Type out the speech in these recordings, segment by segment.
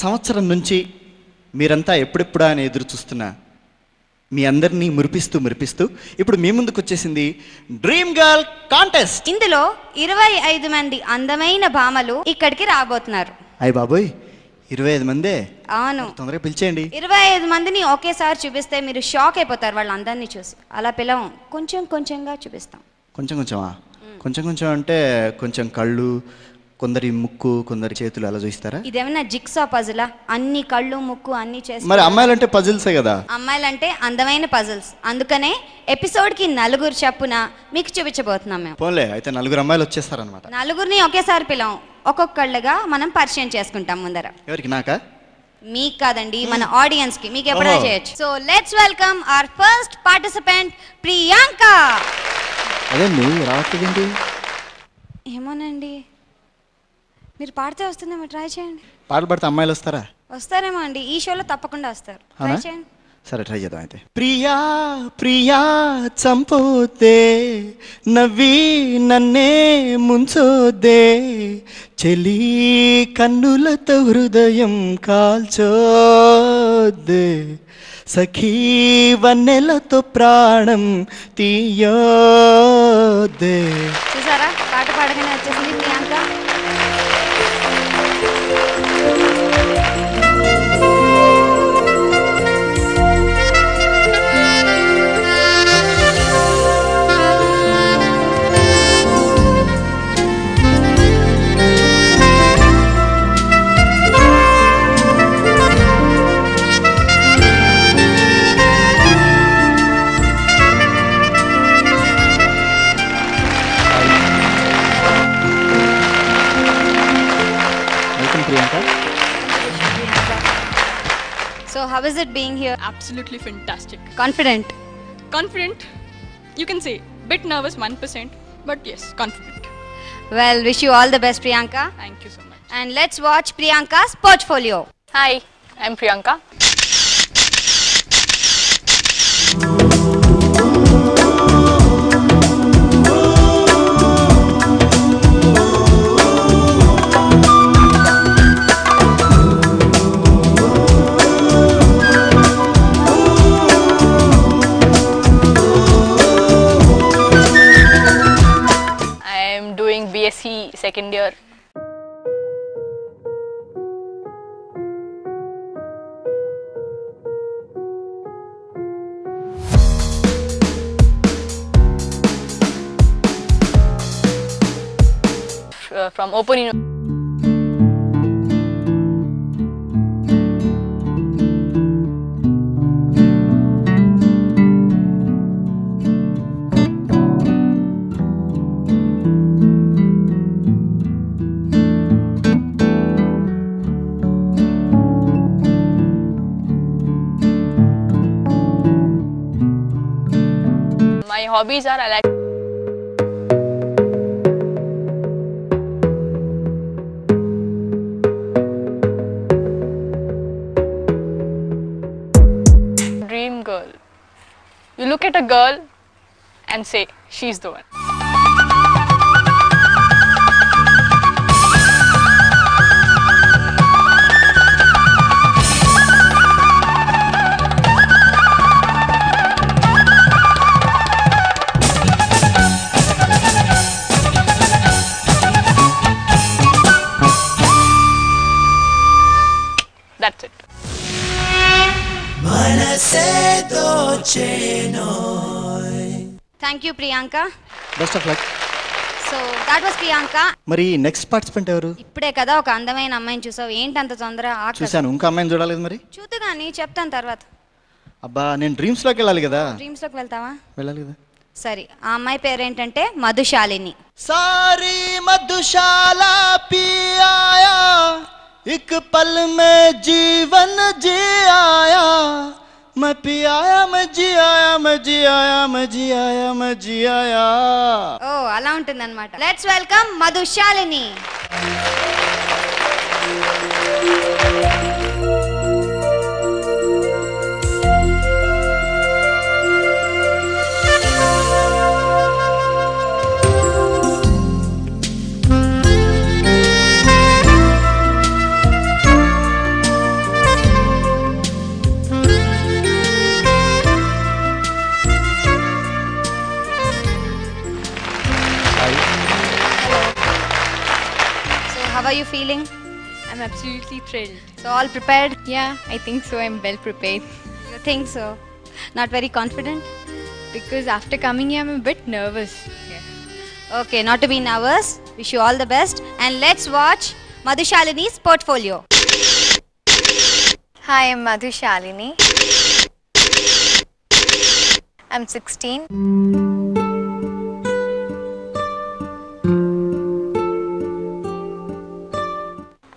సంవత్సరం నుంచి మీరంతా ఎప్పుడెప్పుడా అని ఎదురు చూస్తున్నా మీ అందరినీ మురిపిస్తూ ఇప్పుడు మీ ముందుకు వచ్చేసింది డ్రీమ్ గర్ల్ కాంటెస్ట్. ఇందులో 25 మంది అందమైన భామలు ఇక్కడికి రాబోతున్నారు. అయ్య బాబోయ్, 25 మందే? అవును. తొందరగా పిలిచేయండి. 25 మందిని ఒకేసారి చూపిస్తే మీరు షాక్ అయిపోతారు వాళ్ళందరినీ చూసి. అలా పిలవం, కొంచెంగా చూపిస్తాం. కొంచెమా? కొంచెం అంటే కొంచెం కళ్ళు, కొందరి ముక్కు, కొందరి చేతులు అలా చూస్తారా? ఇదేమన్నా జిక్సా పజిలా? అన్ని కళ్ళు ముక్కు అన్ని చేసి. మరి అమ్మాయిలంటే పజిల్సే కదా. అమ్మాయిలంటే అందమైన పజిల్స్. అందుకనే ఎపిసోడ్ కి 4 చప్పున మీకు చూపించబోతున్నాం మేము. పోన్లే, అయితే 4 అమ్మాయిలు వచ్చేస్తారనమాట. 4 ఒకేసారి పిలవం, ఒక్కొక్కళ్ళగా మనం పరిచయం చేసుకుంటాం ముందర. ఎవరికి? నాకా? మీకు కాదండి, మన ఆడియన్స్ కి. మీకు ఎప్పుడైనా చేయొచ్చు. So let's welcome our first participant Priyanka. అదేండి రావట్లేదేంటి? ఏమోనండి, మీరు పాడితే వస్తుందేమో, ట్రై చేయండి. పాటలు పాడితే అమ్మాయిలు వస్తారా? వస్తారేమో అండి, ఈ షోలో తప్పకుండా వస్తారు. ట్రై చేయండి. సరే, ట్రై చేద్దాం అయితే. ప్రియా చంపోతే నవ్వి నన్నే ముంచోదే, చెలి కన్నులతో హృదయం కాల్చోదే, సఖీ వన్నెలతో ప్రాణం తీయోదే. చూసారా, పాట పాడగానే వచ్చేసింది Priyanka. So how is it being here? Absolutely fantastic. Confident? Confident. You can say bit nervous 1%, but yes, confident. Well, wish you all the best, Priyanka. Thank you so much. And let's watch Priyanka's portfolio. Hi, I'm Priyanka. BSc second year. From Open University. My hobbies are I like dream girl. You look at a girl and say she's the one. That's it. Thank you, Priyanka. Best of luck. So that was Priyanka. మరి next participant ఎవరు? ఇప్పుడే కదా ఒక అందమైన అమ్మాయిని చూసావు, ఏంటంత తొందర? చూశాను, ఇంకో అమ్మాయిని చూడాలేదు. మరి చూద్దు కానీ చెప్తాను తర్వాత. అబ్బా, నేను డ్రీమ్స్ లోకి వెళ్ళాలి కదా. డ్రీమ్స్ లోకి వెళ్తావా? వెళ్ళాలి కదా. సరే, ఆ అమ్మాయి పేరేంటంటే మధుశాలిని. సారీ మధుశాలా పియాయా, एक पल में जीवन जी आया, मैं पियाया, मैं जी आया, मैं जी आया, मैं जी आया, मैं जी आया. ఓ అలా ఉంటుందన్నమాట. Let's welcome Madhu Shalini. feeling? I'm absolutely thrilled. So all prepared? Yeah, I think so. I'm well prepared. You think so? Not very confident? Because after coming here, I'm a bit nervous. Okay, not to be nervous. Wish you all the best. And let's watch Madhushalini's portfolio. Hi, I'm Madhushalini. I'm 16.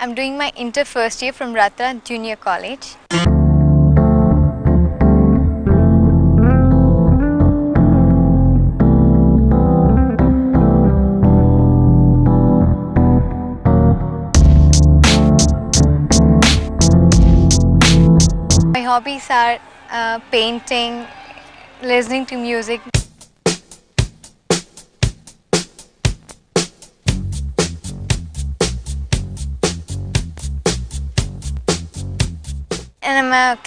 I'm doing my inter first year from Ratra Junior College. My hobbies are painting, listening to music. And I'm a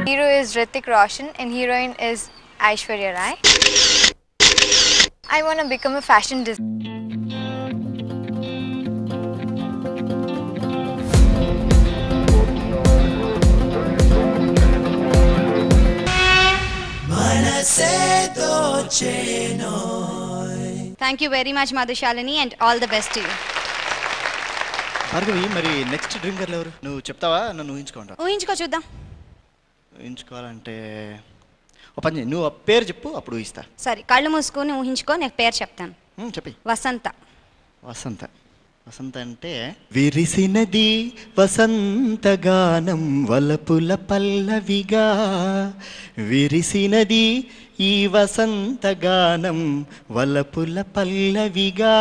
hero is Hrithik Roshan and heroine is Aishwarya Rai. I want to become a fashion designer. Thank you very much, Madhushalini, and all the best to you. Bhargavi, మరి next dream girl ఎవరు? నువ్వు చెప్తావా? నన్ను ఊహించుకుంటా. ఊహించుకో చూద్దాం. ఊహించుకోవాలంటే ఓ పని చేయి, నువ్వు ఆ పేరు చెప్పు, అప్పుడు ఊహిస్తా. సరే, కళ్ళు మూసుకొని ఊహించుకో, నేను పేరు చెప్తాను. చెప్పి. వసంత. వసంత. వసంత అంటే విరిసినది వసంతగానం వలపుల పల్లవిగా, విరిసినది ఈ వసంతగానం వలపుల పల్లవిగా.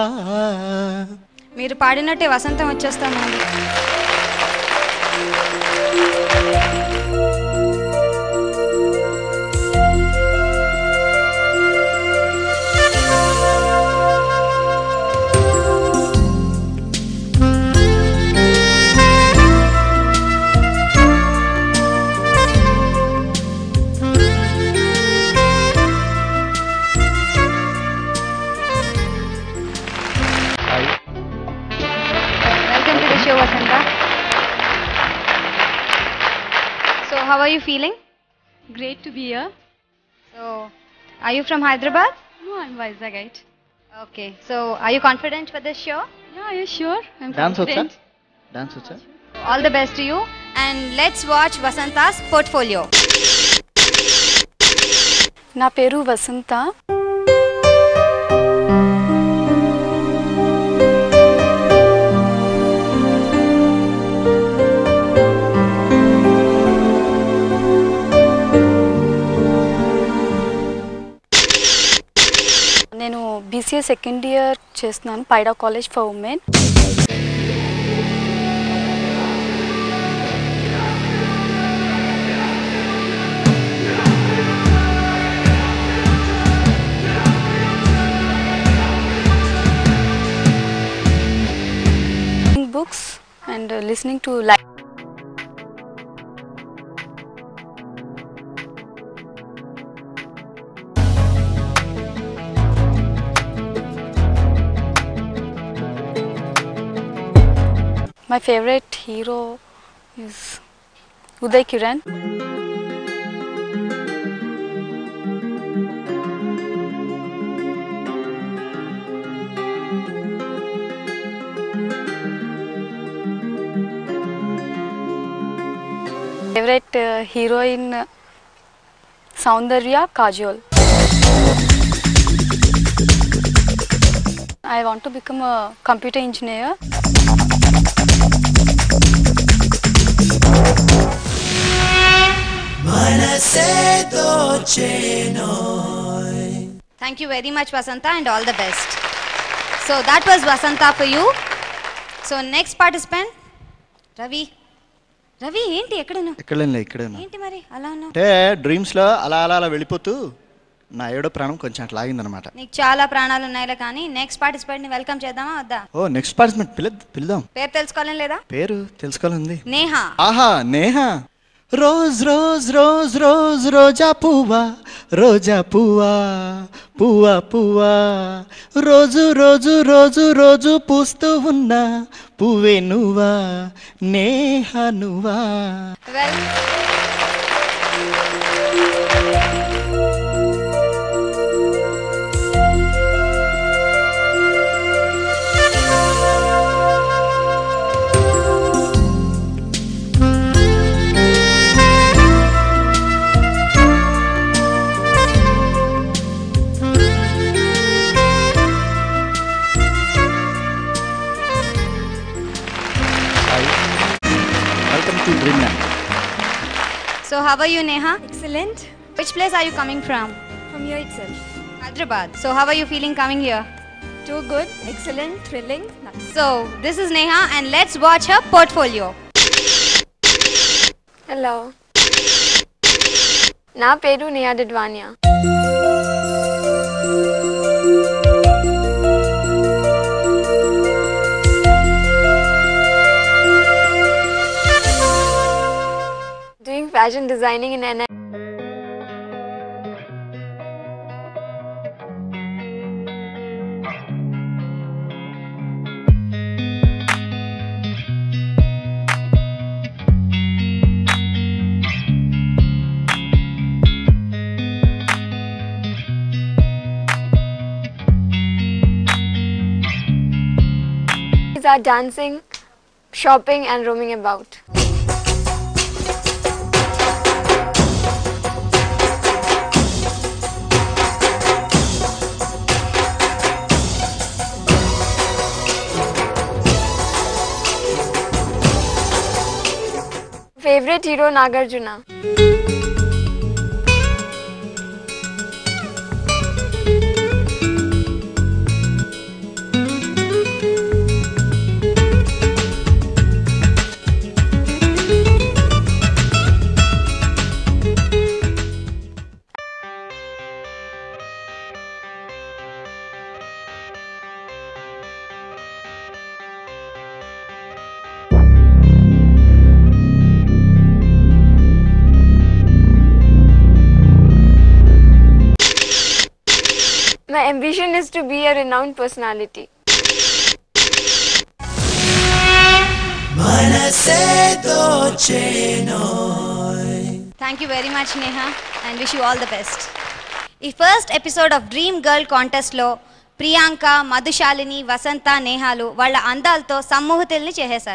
మీరు పాడినట్టే వసంతం వచ్చేస్తాను. So how are you feeling? Great to be here. So are you from Hyderabad? No, I'm Vizagite. Okay. So are you confident for this show? Yeah, are you sure? I'm dance వచ్చా? confident. Dance వచ్చా? All the best to you. And let's watch Vasanta's portfolio. నా పేరు వసంత. నేను BCA second year చేస్తున్నాను, Paida college for women. Books and listening to live. My favorite hero is Uday Kiran. Favorite heroine Saundarya Kajol. I want to become a computer engineer. Thank you very much, Vasanta, and all the best. So that was Vasantha for you. So next participant Ravi. Ravi ఏంటి ఎక్కడున్నావు? ఇక్కడే ఏంటి మరి అలా ఉన్నావు? అంటే డ్రీమ్స్లో అలా అలా అలా వెళ్ళిపోతూ నా ఏడో ప్రాణం కొంచెం అట్లా ఆగిందనమాట. నీకు చాలా ప్రాణాలు ఉన్నాయిలే, కానీ నెక్స్ట్ పార్టిసిపెంట్ ని వెల్కమ్ చేద్దామా వద్దా? ఓ నెక్స్ట్ పార్టిసిపెంట్ పిలుద్దాం. పేరు తెలుసుకోవాలని లేదా? పేరు తెలుసుకోవాలంది. నేహా. ఆహా Neha. Rose rose rose rose రోజా పువ్వా, రోజా పువ్వా, పువ్వా పువ్వా, రోజు రోజు రోజు రోజు పూస్తూ ఉన్నా పువ్వే నువ్వా, నేహా నువ్వా. Well Welcome to Dreamland. So how are you, Neha? Excellent. Which place are you coming from? From here itself. Hyderabad. So how are you feeling coming here? Too good, excellent, thrilling. Nice. So this is Neha and let's watch her portfolio. Hello. నా పేరు Nia డిడ్వానియా. Doing fashion designing in NI. These are dancing, shopping and roaming about. Favorite hero Nagarjuna. My ambition is to be a renowned personality. Thank you very much, Neha, and wish you all the best. ఈ first episode of dream girl contest లో ప్రియాంక, మధుశాలిని, వసంత, నేహాలు వాళ్ళ అందాలతో సమ్మోహితుల్ని చేసేశారు.